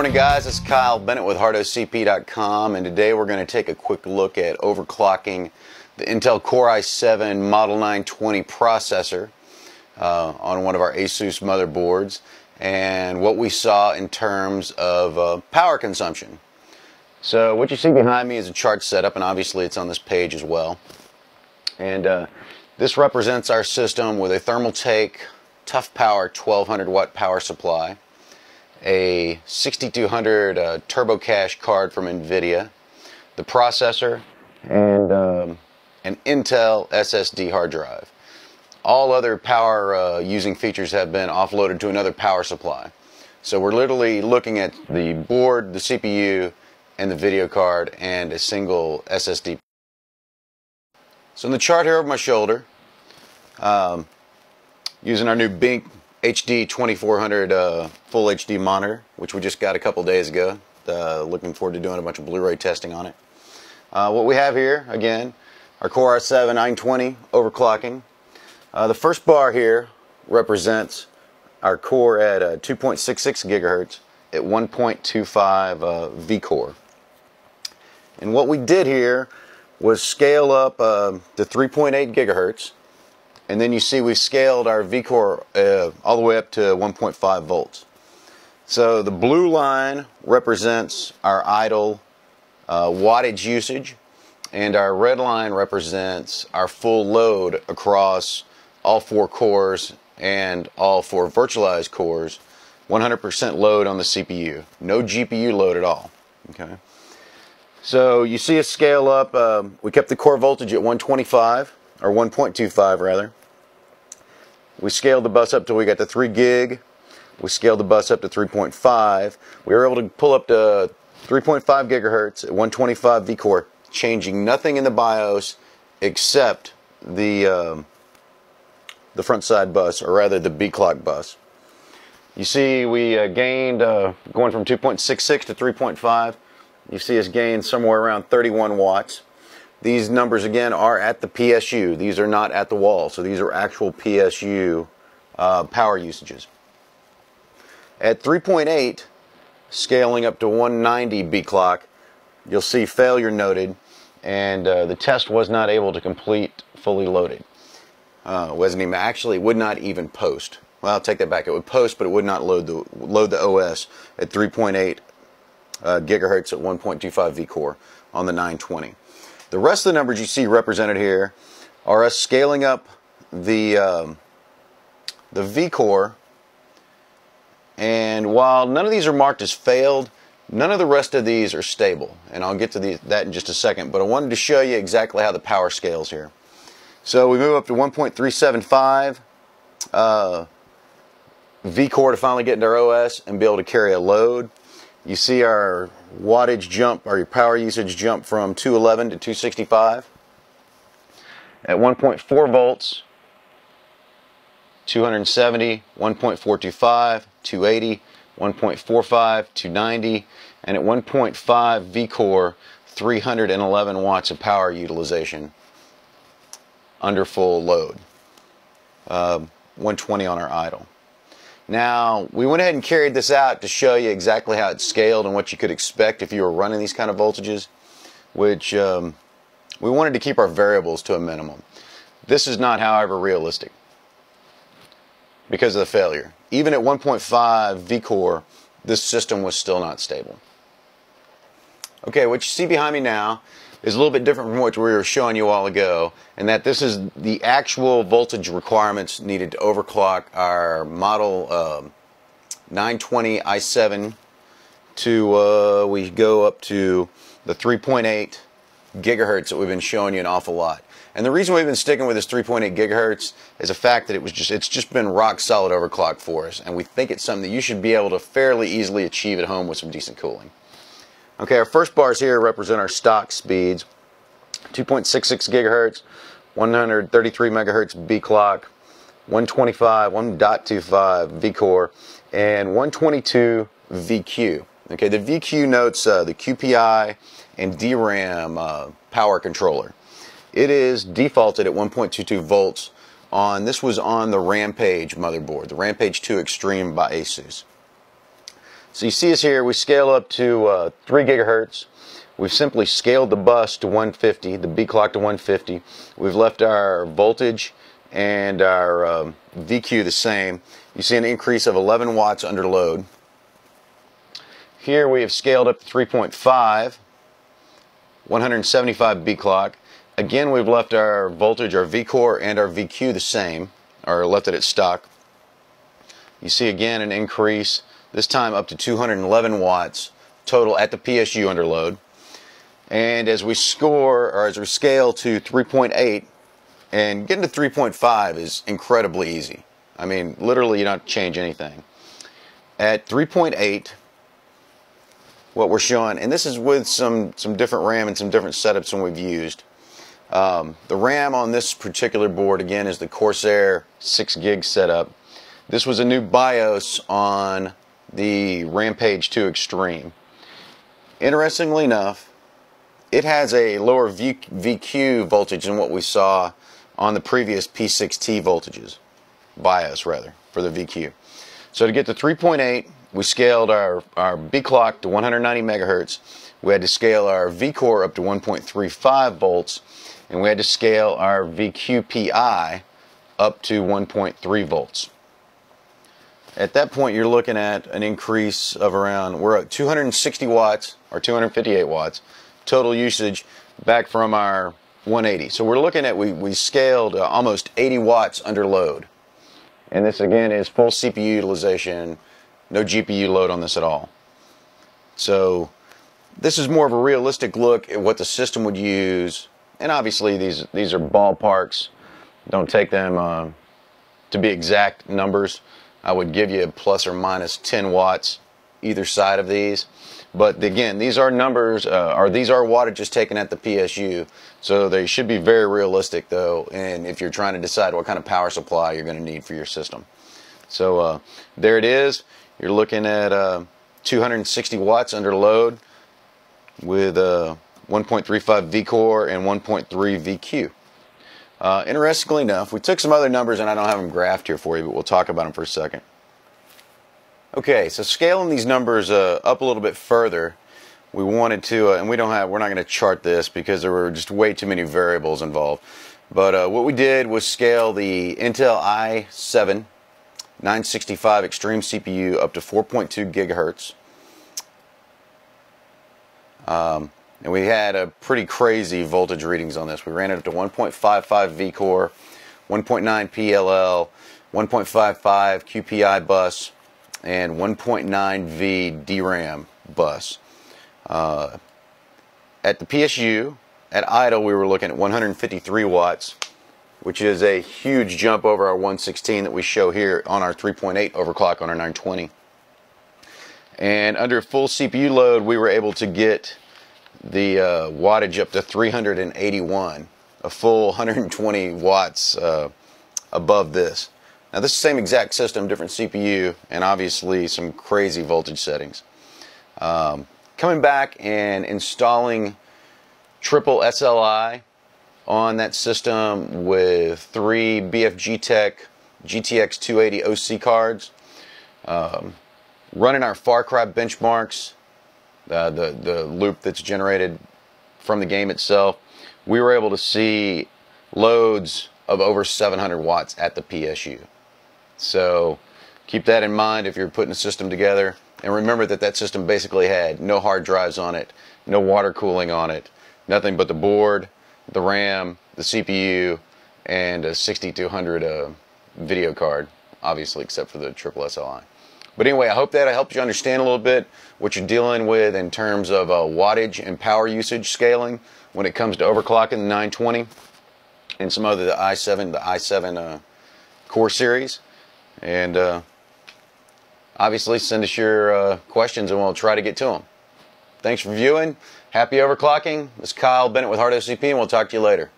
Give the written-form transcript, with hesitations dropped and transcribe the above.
morning, guys. It's Kyle Bennett with HardOCP.com, and today we're going to take a quick look at overclocking the Intel Core i7 Model 920 processor on one of our ASUS motherboards, and what we saw in terms of power consumption. So what you see behind me is a chart setup, and obviously it's on this page as well. And this represents our system with a Thermaltake Tough Power 1200 watt power supply, a 6200 Turbo Cache card from NVIDIA, the processor, and an Intel SSD hard drive. All other power using features have been offloaded to another power supply. So we're literally looking at the board, the CPU, and the video card, and a single SSD. So in the chart here over my shoulder, using our new Bink HD 2400 full HD monitor, which we just got a couple days ago. Looking forward to doing a bunch of Blu-ray testing on it. What we have here, again, our Core i7 920 overclocking. The first bar here represents our core at 2.66 gigahertz at 1.25 V-core. And what we did here was scale up to 3.8 gigahertz. And then you see we've scaled our V-core all the way up to 1.5 volts. So the blue line represents our idle wattage usage, and our red line represents our full load across all 4 cores and all 4 virtualized cores. 100% load on the CPU. No GPU load at all. Okay. So you see us scale up. We kept the core voltage at 125, or 1.25 rather. We scaled the bus up till we got to 3 gig. We scaled the bus up to 3.5. We were able to pull up to 3.5 gigahertz at 125 V-core, changing nothing in the BIOS except the front side bus, or rather the B-clock bus. You see we gained, going from 2.66 to 3.5, you see us gain somewhere around 31 watts. These numbers again are at the PSU. These are not at the wall, so these are actual PSU power usages. At 3.8, scaling up to 190 B clock, you'll see failure noted, and the test was not able to complete fully loaded. Wasn't even, actually would not even post. Well, I'll take that back. It would post, but it would not load the OS at 3.8 gigahertz at 1.25 V-core on the 920. The rest of the numbers you see represented here are us scaling up the V-core, and while none of these are marked as failed, none of the rest of these are stable, and I'll get to that in just a second, but I wanted to show you exactly how the power scales here. So we move up to 1.375 V-core to finally get into our OS and be able to carry a load. You see our wattage jump, or your power usage jump from 211 to 265. At 1.4 volts, 270, 1.425, 280, 1.45, 290, and at 1.5 V-core, 311 watts of power utilization under full load. 120 on our idle. Now, we went ahead and carried this out to show you exactly how it's scaled and what you could expect if you were running these kind of voltages, which we wanted to keep our variables to a minimum. This is not, however, realistic because of the failure. Even at 1.5 V-core, this system was still not stable. Okay, what you see behind me now is a little bit different from what we were showing you a while ago, and that this is the actual voltage requirements needed to overclock our model 920 i7 to, we go up to the 3.8 gigahertz that we've been showing you an awful lot. And the reason we've been sticking with this 3.8 gigahertz is the fact that it's just been rock solid overclock for us, and we think it's something that you should be able to fairly easily achieve at home with some decent cooling. Okay, our first bars here represent our stock speeds. 2.66 gigahertz, 133 megahertz B clock, 125, 1.25 V-core, and 122 VQ. Okay, the VQ notes the QPI and DRAM power controller. It is defaulted at 1.22 volts on, this was on the Rampage motherboard, the Rampage 2 Extreme by ASUS. So you see us here, we scale up to 3 gigahertz. We've simply scaled the bus to 150, the B clock to 150. We've left our voltage and our VQ the same. You see an increase of 11 watts under load. Here we have scaled up to 3.5, 175 B clock. Again, we've left our voltage, our V core, and our VQ the same, or left it at stock. You see again an increase, this time up to 211 watts total at the PSU under load. And as we scale to 3.8, and getting to 3.5 is incredibly easy. I mean, literally you don't have to change anything. At 3.8, what we're showing, and this is with some different RAM and some different setups than we've used. The RAM on this particular board, again, is the Corsair 6 gig setup. This was a new BIOS on the Rampage 2 Extreme. Interestingly enough, it has a lower VQ voltage than what we saw on the previous P6T voltages, BIOS rather, for the VQ. So to get to 3.8, we scaled our B clock to 190 megahertz. We had to scale our V core up to 1.35 volts, and we had to scale our VQPI up to 1.3 volts. At that point, you're looking at an increase of around, we're at 260 watts or 258 watts total usage back from our 180. So we're looking at, we scaled almost 80 watts under load. And this again is full CPU utilization, no GPU load on this at all. So this is more of a realistic look at what the system would use. And obviously these are ballparks. Don't take them to be exact numbers. I would give you plus or minus 10 watts either side of these. But again, these are numbers, these are wattages taken at the PSU, so they should be very realistic though, and if you're trying to decide what kind of power supply you're going to need for your system. So there it is. You're looking at 260 watts under load with 1.35 V core and 1.3 VQ. Interestingly enough, we took some other numbers, and I don't have them graphed here for you, but we'll talk about them for a second. Okay, so scaling these numbers up a little bit further, we wanted to, and we're not going to chart this because there were just way too many variables involved. But what we did was scale the Intel i7 965 Extreme CPU up to 4.2 gigahertz. And we had a pretty crazy voltage readings on this. We ran it up to 1.55 V core, 1.9 PLL, 1.55 QPI bus, and 1.9 V DRAM bus. At the PSU, at idle, we were looking at 153 watts, which is a huge jump over our 116 that we show here on our 3.8 overclock on our 920. And under full CPU load, we were able to get the wattage up to 381, a full 120 watts above this. Now this is the same exact system, different CPU, and obviously some crazy voltage settings. Coming back and installing triple SLI on that system with 3 BFG Tech GTX 280 OC cards, running our Far Cry benchmarks, the loop that's generated from the game itself, we were able to see loads of over 700 watts at the PSU. So keep that in mind if you're putting a system together, and remember that that system basically had no hard drives on it, no water cooling on it, nothing but the board, the RAM, the CPU, and a 6200 video card, obviously except for the triple SLI. But anyway, I hope that I helped you understand a little bit what you're dealing with in terms of wattage and power usage scaling when it comes to overclocking the 920 and some other the i7 core series. And obviously send us your questions and we'll try to get to them. Thanks for viewing. Happy overclocking. This is Kyle Bennett with Hard OCP, and we'll talk to you later.